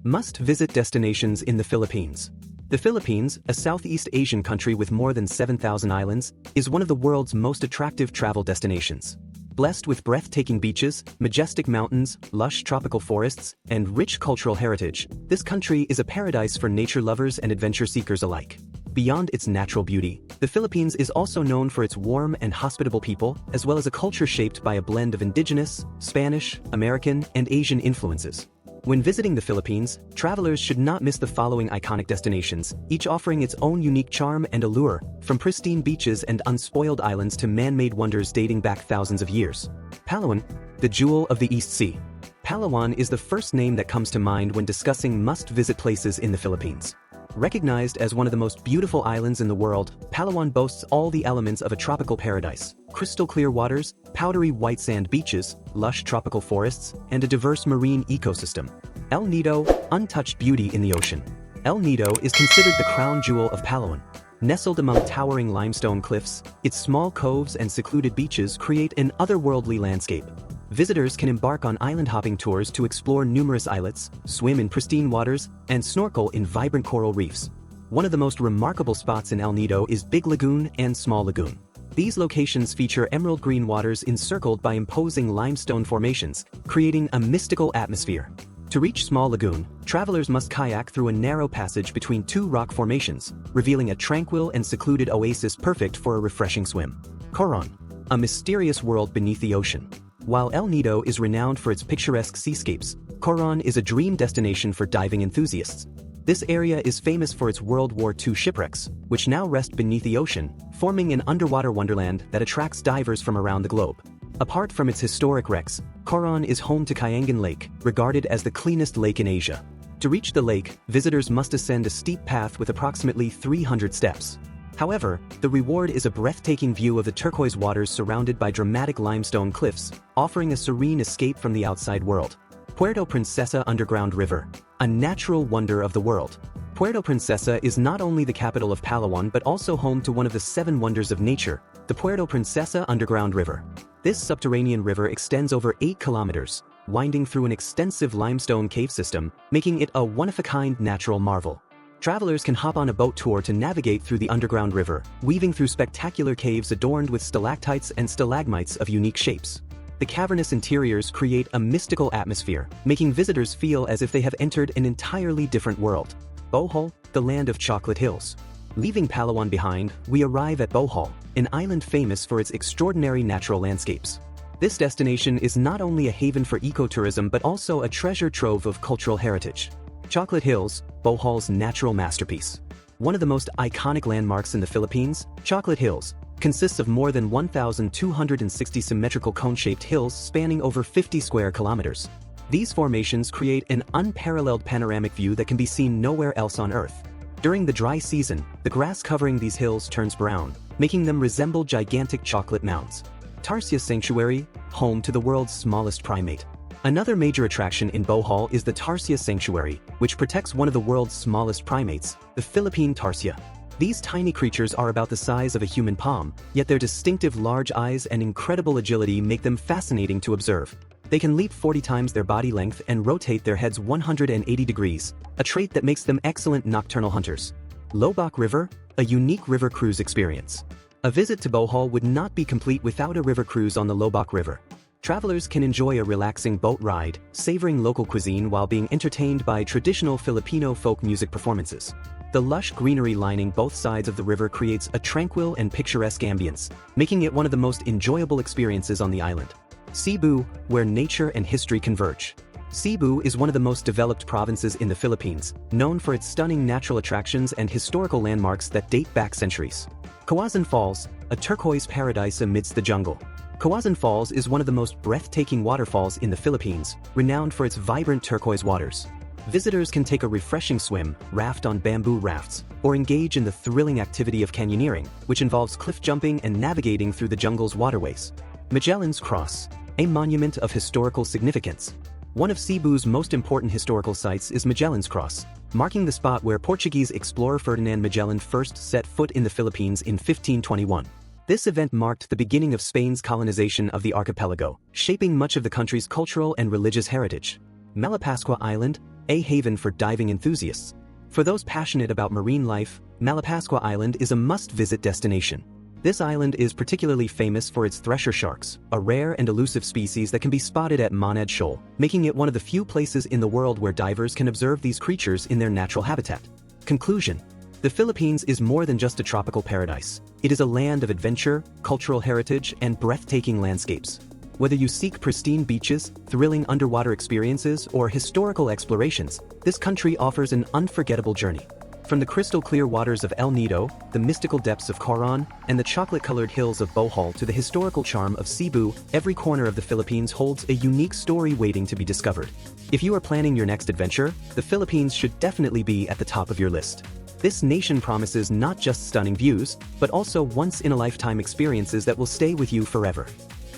Must-visit destinations in the Philippines. The Philippines, a Southeast Asian country with more than 7,000 islands, is one of the world's most attractive travel destinations. Blessed with breathtaking beaches, majestic mountains, lush tropical forests, and rich cultural heritage, this country is a paradise for nature lovers and adventure seekers alike. Beyond its natural beauty, the Philippines is also known for its warm and hospitable people, as well as a culture shaped by a blend of indigenous, Spanish, American, and Asian influences. When visiting the Philippines, travelers should not miss the following iconic destinations, each offering its own unique charm and allure, from pristine beaches and unspoiled islands to man-made wonders dating back thousands of years. Palawan, the jewel of the East Sea. Palawan is the first name that comes to mind when discussing must-visit places in the Philippines. Recognized as one of the most beautiful islands in the world, Palawan boasts all the elements of a tropical paradise: crystal clear waters, powdery white sand beaches, lush tropical forests, and a diverse marine ecosystem. El Nido, untouched beauty in the ocean. El Nido is considered the crown jewel of Palawan. Nestled among towering limestone cliffs, its small coves and secluded beaches create an otherworldly landscape. Visitors can embark on island-hopping tours to explore numerous islets, swim in pristine waters, and snorkel in vibrant coral reefs. One of the most remarkable spots in El Nido is Big Lagoon and Small Lagoon. These locations feature emerald green waters encircled by imposing limestone formations, creating a mystical atmosphere. To reach Small Lagoon, travelers must kayak through a narrow passage between two rock formations, revealing a tranquil and secluded oasis perfect for a refreshing swim. Coron, a mysterious world beneath the ocean. While El Nido is renowned for its picturesque seascapes, Coron is a dream destination for diving enthusiasts. This area is famous for its World War II shipwrecks, which now rest beneath the ocean, forming an underwater wonderland that attracts divers from around the globe. Apart from its historic wrecks, Coron is home to Kayangan Lake, regarded as the cleanest lake in Asia. To reach the lake, visitors must ascend a steep path with approximately 300 steps. However, the reward is a breathtaking view of the turquoise waters surrounded by dramatic limestone cliffs, offering a serene escape from the outside world. Puerto Princesa Underground River, a natural wonder of the world. Puerto Princesa is not only the capital of Palawan but also home to one of the 7 wonders of nature, the Puerto Princesa Underground River. This subterranean river extends over 8 kilometers, winding through an extensive limestone cave system, making it a one-of-a-kind natural marvel. Travelers can hop on a boat tour to navigate through the underground river, weaving through spectacular caves adorned with stalactites and stalagmites of unique shapes. The cavernous interiors create a mystical atmosphere, making visitors feel as if they have entered an entirely different world. Bohol, the land of chocolate hills. Leaving Palawan behind, we arrive at Bohol, an island famous for its extraordinary natural landscapes. This destination is not only a haven for ecotourism but also a treasure trove of cultural heritage. Chocolate Hills, Bohol's natural masterpiece. One of the most iconic landmarks in the Philippines, Chocolate Hills, consists of more than 1,260 symmetrical cone-shaped hills spanning over 50 square kilometers. These formations create an unparalleled panoramic view that can be seen nowhere else on Earth. During the dry season, the grass covering these hills turns brown, making them resemble gigantic chocolate mounds. Tarsier Sanctuary, home to the world's smallest primate. Another major attraction in Bohol is the Tarsier Sanctuary, which protects one of the world's smallest primates, the Philippine Tarsier. These tiny creatures are about the size of a human palm, yet their distinctive large eyes and incredible agility make them fascinating to observe. They can leap 40 times their body length and rotate their heads 180 degrees, a trait that makes them excellent nocturnal hunters. Lobak River, a unique river cruise experience. A visit to Bohol would not be complete without a river cruise on the Lobak River. Travelers can enjoy a relaxing boat ride, savoring local cuisine while being entertained by traditional Filipino folk music performances. The lush greenery lining both sides of the river creates a tranquil and picturesque ambience, making it one of the most enjoyable experiences on the island. Cebu, where nature and history converge. Cebu is one of the most developed provinces in the Philippines, known for its stunning natural attractions and historical landmarks that date back centuries. Kawasan Falls, a turquoise paradise amidst the jungle. Kawasan Falls is one of the most breathtaking waterfalls in the Philippines, renowned for its vibrant turquoise waters. Visitors can take a refreshing swim, raft on bamboo rafts, or engage in the thrilling activity of canyoneering, which involves cliff jumping and navigating through the jungle's waterways. Magellan's Cross, a monument of historical significance. One of Cebu's most important historical sites is Magellan's Cross, marking the spot where Portuguese explorer Ferdinand Magellan first set foot in the Philippines in 1521. This event marked the beginning of Spain's colonization of the archipelago, shaping much of the country's cultural and religious heritage. Malapascua Island, a haven for diving enthusiasts. For those passionate about marine life, Malapascua Island is a must-visit destination. This island is particularly famous for its thresher sharks, a rare and elusive species that can be spotted at Monad Shoal, making it one of the few places in the world where divers can observe these creatures in their natural habitat. Conclusion: the Philippines is more than just a tropical paradise. It is a land of adventure, cultural heritage, and breathtaking landscapes. Whether you seek pristine beaches, thrilling underwater experiences, or historical explorations, this country offers an unforgettable journey. From the crystal-clear waters of El Nido, the mystical depths of Coron, and the chocolate-colored hills of Bohol to the historical charm of Cebu, every corner of the Philippines holds a unique story waiting to be discovered. If you are planning your next adventure, the Philippines should definitely be at the top of your list. This nation promises not just stunning views, but also once-in-a-lifetime experiences that will stay with you forever.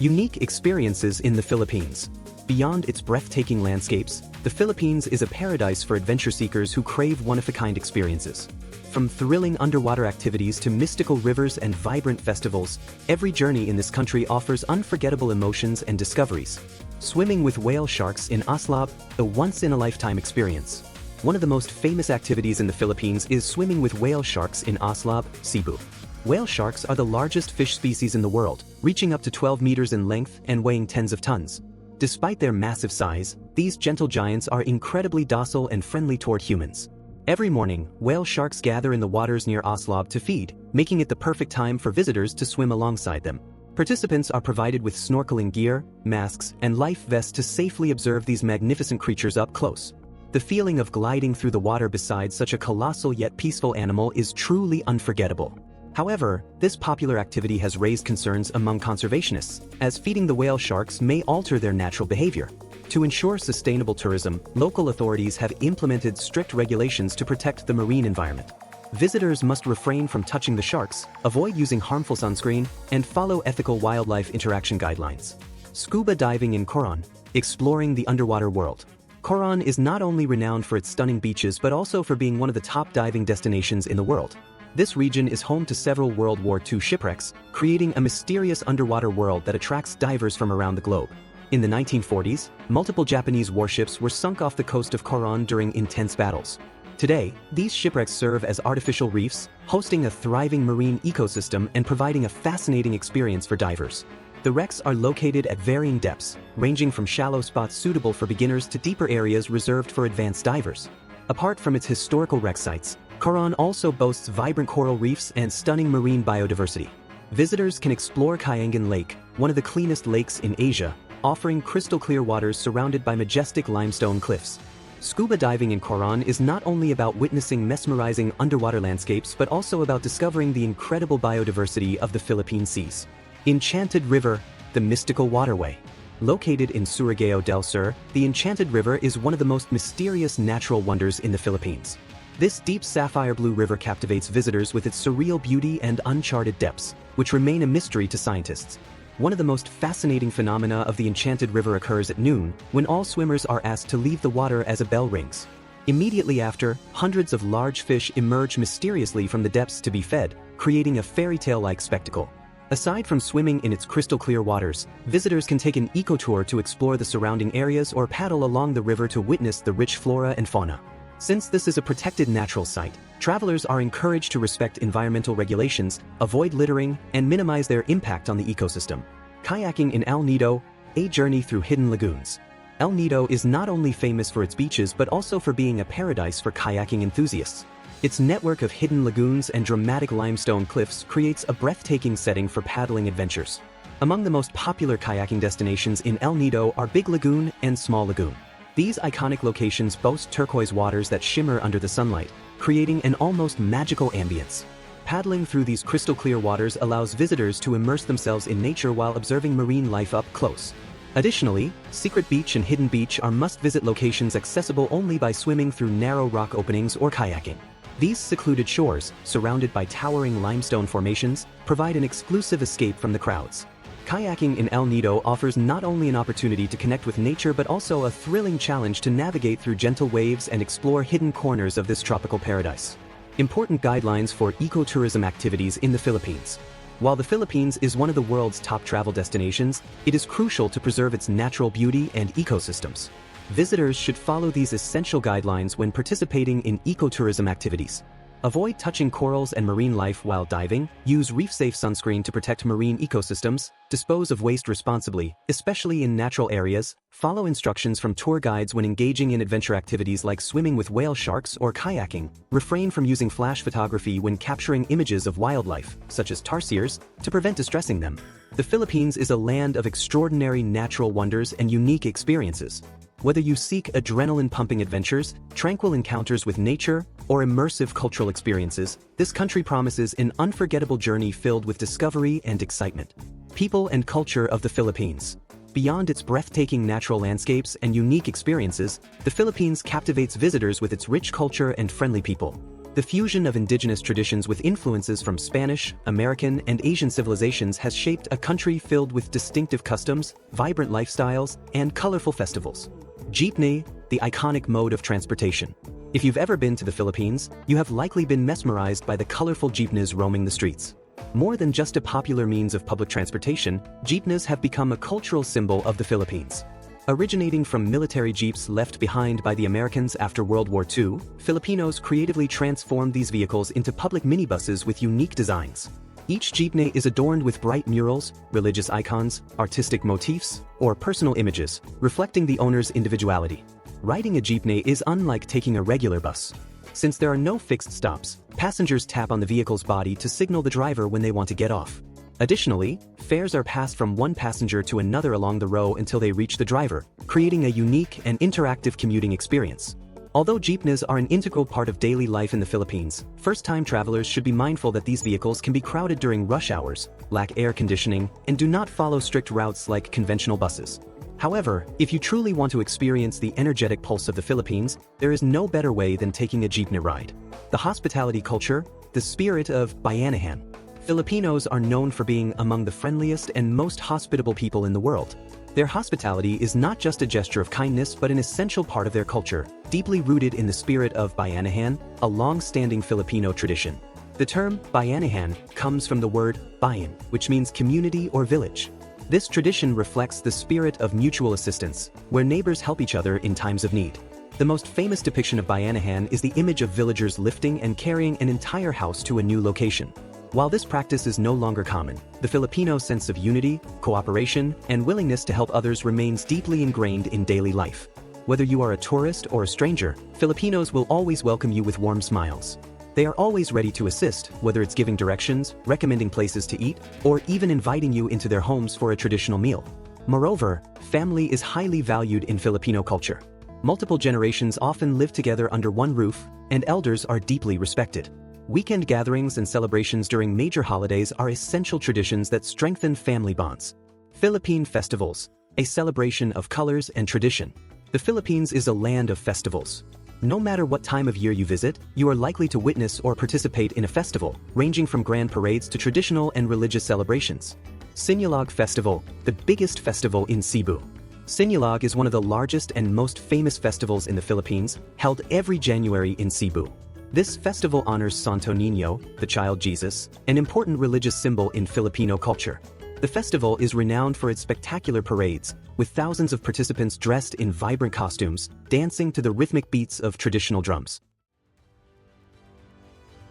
Unique experiences in the Philippines. Beyond its breathtaking landscapes, the Philippines is a paradise for adventure seekers who crave one-of-a-kind experiences. From thrilling underwater activities to mystical rivers and vibrant festivals, every journey in this country offers unforgettable emotions and discoveries. Swimming with whale sharks in Aslab, a once-in-a-lifetime experience. One of the most famous activities in the Philippines is swimming with whale sharks in Aslab, Cebu. Whale sharks are the largest fish species in the world, reaching up to 12 meters in length and weighing tens of tons. Despite their massive size, these gentle giants are incredibly docile and friendly toward humans. Every morning, whale sharks gather in the waters near Aslab to feed, making it the perfect time for visitors to swim alongside them. Participants are provided with snorkeling gear, masks, and life vests to safely observe these magnificent creatures up close. The feeling of gliding through the water beside such a colossal yet peaceful animal is truly unforgettable. However, this popular activity has raised concerns among conservationists, as feeding the whale sharks may alter their natural behavior. To ensure sustainable tourism, local authorities have implemented strict regulations to protect the marine environment. Visitors must refrain from touching the sharks, avoid using harmful sunscreen, and follow ethical wildlife interaction guidelines. Scuba diving in Coron, exploring the underwater world. Coron is not only renowned for its stunning beaches but also for being one of the top diving destinations in the world. This region is home to several World War II shipwrecks, creating a mysterious underwater world that attracts divers from around the globe. In the 1940s, multiple Japanese warships were sunk off the coast of Coron during intense battles. Today, these shipwrecks serve as artificial reefs, hosting a thriving marine ecosystem and providing a fascinating experience for divers. The wrecks are located at varying depths, ranging from shallow spots suitable for beginners to deeper areas reserved for advanced divers. Apart from its historical wreck sites, Coron also boasts vibrant coral reefs and stunning marine biodiversity. Visitors can explore Kayangan Lake, one of the cleanest lakes in Asia, offering crystal-clear waters surrounded by majestic limestone cliffs. Scuba diving in Coron is not only about witnessing mesmerizing underwater landscapes but also about discovering the incredible biodiversity of the Philippine seas. Enchanted River, the mystical waterway. Located in Surigao del Sur, the Enchanted River is one of the most mysterious natural wonders in the Philippines. This deep sapphire blue river captivates visitors with its surreal beauty and uncharted depths, which remain a mystery to scientists. One of the most fascinating phenomena of the Enchanted River occurs at noon, when all swimmers are asked to leave the water as a bell rings. Immediately after, hundreds of large fish emerge mysteriously from the depths to be fed, creating a fairy tale-like spectacle. Aside from swimming in its crystal-clear waters, visitors can take an eco-tour to explore the surrounding areas or paddle along the river to witness the rich flora and fauna. Since this is a protected natural site, travelers are encouraged to respect environmental regulations, avoid littering, and minimize their impact on the ecosystem. Kayaking in El Nido, a journey through hidden lagoons. El Nido is not only famous for its beaches but also for being a paradise for kayaking enthusiasts. Its network of hidden lagoons and dramatic limestone cliffs creates a breathtaking setting for paddling adventures. Among the most popular kayaking destinations in El Nido are Big Lagoon and Small Lagoon. These iconic locations boast turquoise waters that shimmer under the sunlight, creating an almost magical ambience. Paddling through these crystal-clear waters allows visitors to immerse themselves in nature while observing marine life up close. Additionally, Secret Beach and Hidden Beach are must-visit locations accessible only by swimming through narrow rock openings or kayaking. These secluded shores, surrounded by towering limestone formations, provide an exclusive escape from the crowds. Kayaking in El Nido offers not only an opportunity to connect with nature but also a thrilling challenge to navigate through gentle waves and explore hidden corners of this tropical paradise. Important guidelines for ecotourism activities in the Philippines. While the Philippines is one of the world's top travel destinations, it is crucial to preserve its natural beauty and ecosystems. Visitors should follow these essential guidelines when participating in ecotourism activities. Avoid touching corals and marine life while diving, use reef-safe sunscreen to protect marine ecosystems, dispose of waste responsibly, especially in natural areas, follow instructions from tour guides when engaging in adventure activities like swimming with whale sharks or kayaking, refrain from using flash photography when capturing images of wildlife, such as tarsiers, to prevent distressing them. The Philippines is a land of extraordinary natural wonders and unique experiences. Whether you seek adrenaline-pumping adventures, tranquil encounters with nature, or immersive cultural experiences, this country promises an unforgettable journey filled with discovery and excitement. People and culture of the Philippines. Beyond its breathtaking natural landscapes and unique experiences, the Philippines captivates visitors with its rich culture and friendly people. The fusion of indigenous traditions with influences from Spanish, American, and Asian civilizations has shaped a country filled with distinctive customs, vibrant lifestyles, and colorful festivals. Jeepney, the iconic mode of transportation. If you've ever been to the Philippines, you have likely been mesmerized by the colorful jeepneys roaming the streets. More than just a popular means of public transportation, jeepneys have become a cultural symbol of the Philippines. Originating from military jeeps left behind by the Americans after World War II, Filipinos creatively transformed these vehicles into public minibuses with unique designs. Each jeepney is adorned with bright murals, religious icons, artistic motifs, or personal images, reflecting the owner's individuality. Riding a jeepney is unlike taking a regular bus. Since there are no fixed stops, passengers tap on the vehicle's body to signal the driver when they want to get off. Additionally, fares are passed from one passenger to another along the row until they reach the driver, creating a unique and interactive commuting experience. Although jeepneys are an integral part of daily life in the Philippines, first-time travelers should be mindful that these vehicles can be crowded during rush hours, lack air conditioning, and do not follow strict routes like conventional buses. However, if you truly want to experience the energetic pulse of the Philippines, there is no better way than taking a jeepney ride. The hospitality culture, the spirit of Bayanihan. Filipinos are known for being among the friendliest and most hospitable people in the world. Their hospitality is not just a gesture of kindness but an essential part of their culture, deeply rooted in the spirit of Bayanihan, a long-standing Filipino tradition. The term Bayanihan comes from the word bayan, which means community or village. This tradition reflects the spirit of mutual assistance, where neighbors help each other in times of need. The most famous depiction of Bayanihan is the image of villagers lifting and carrying an entire house to a new location. While this practice is no longer common, the Filipino sense of unity, cooperation, and willingness to help others remains deeply ingrained in daily life. Whether you are a tourist or a stranger, Filipinos will always welcome you with warm smiles. They are always ready to assist, whether it's giving directions, recommending places to eat, or even inviting you into their homes for a traditional meal. Moreover, family is highly valued in Filipino culture. Multiple generations often live together under one roof, and elders are deeply respected. Weekend gatherings and celebrations during major holidays are essential traditions that strengthen family bonds. Philippine festivals, a celebration of colors and tradition. The Philippines is a land of festivals. No matter what time of year you visit, you are likely to witness or participate in a festival, ranging from grand parades to traditional and religious celebrations. Sinulog Festival, the biggest festival in Cebu. Sinulog is one of the largest and most famous festivals in the Philippines, held every January in Cebu. This festival honors Santo Niño, the child Jesus, an important religious symbol in Filipino culture. The festival is renowned for its spectacular parades, with thousands of participants dressed in vibrant costumes, dancing to the rhythmic beats of traditional drums.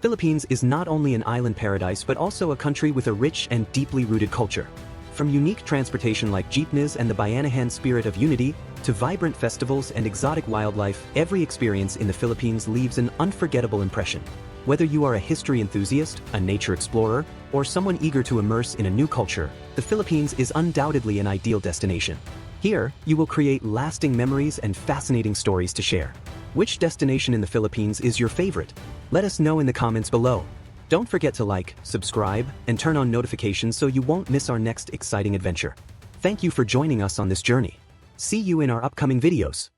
Philippines is not only an island paradise but also a country with a rich and deeply rooted culture. From unique transportation like jeepneys and the Bayanihan spirit of unity, to vibrant festivals and exotic wildlife, every experience in the Philippines leaves an unforgettable impression. Whether you are a history enthusiast, a nature explorer, or someone eager to immerse in a new culture, the Philippines is undoubtedly an ideal destination. Here, you will create lasting memories and fascinating stories to share. Which destination in the Philippines is your favorite? Let us know in the comments below. Don't forget to like, subscribe, and turn on notifications so you won't miss our next exciting adventure. Thank you for joining us on this journey. See you in our upcoming videos.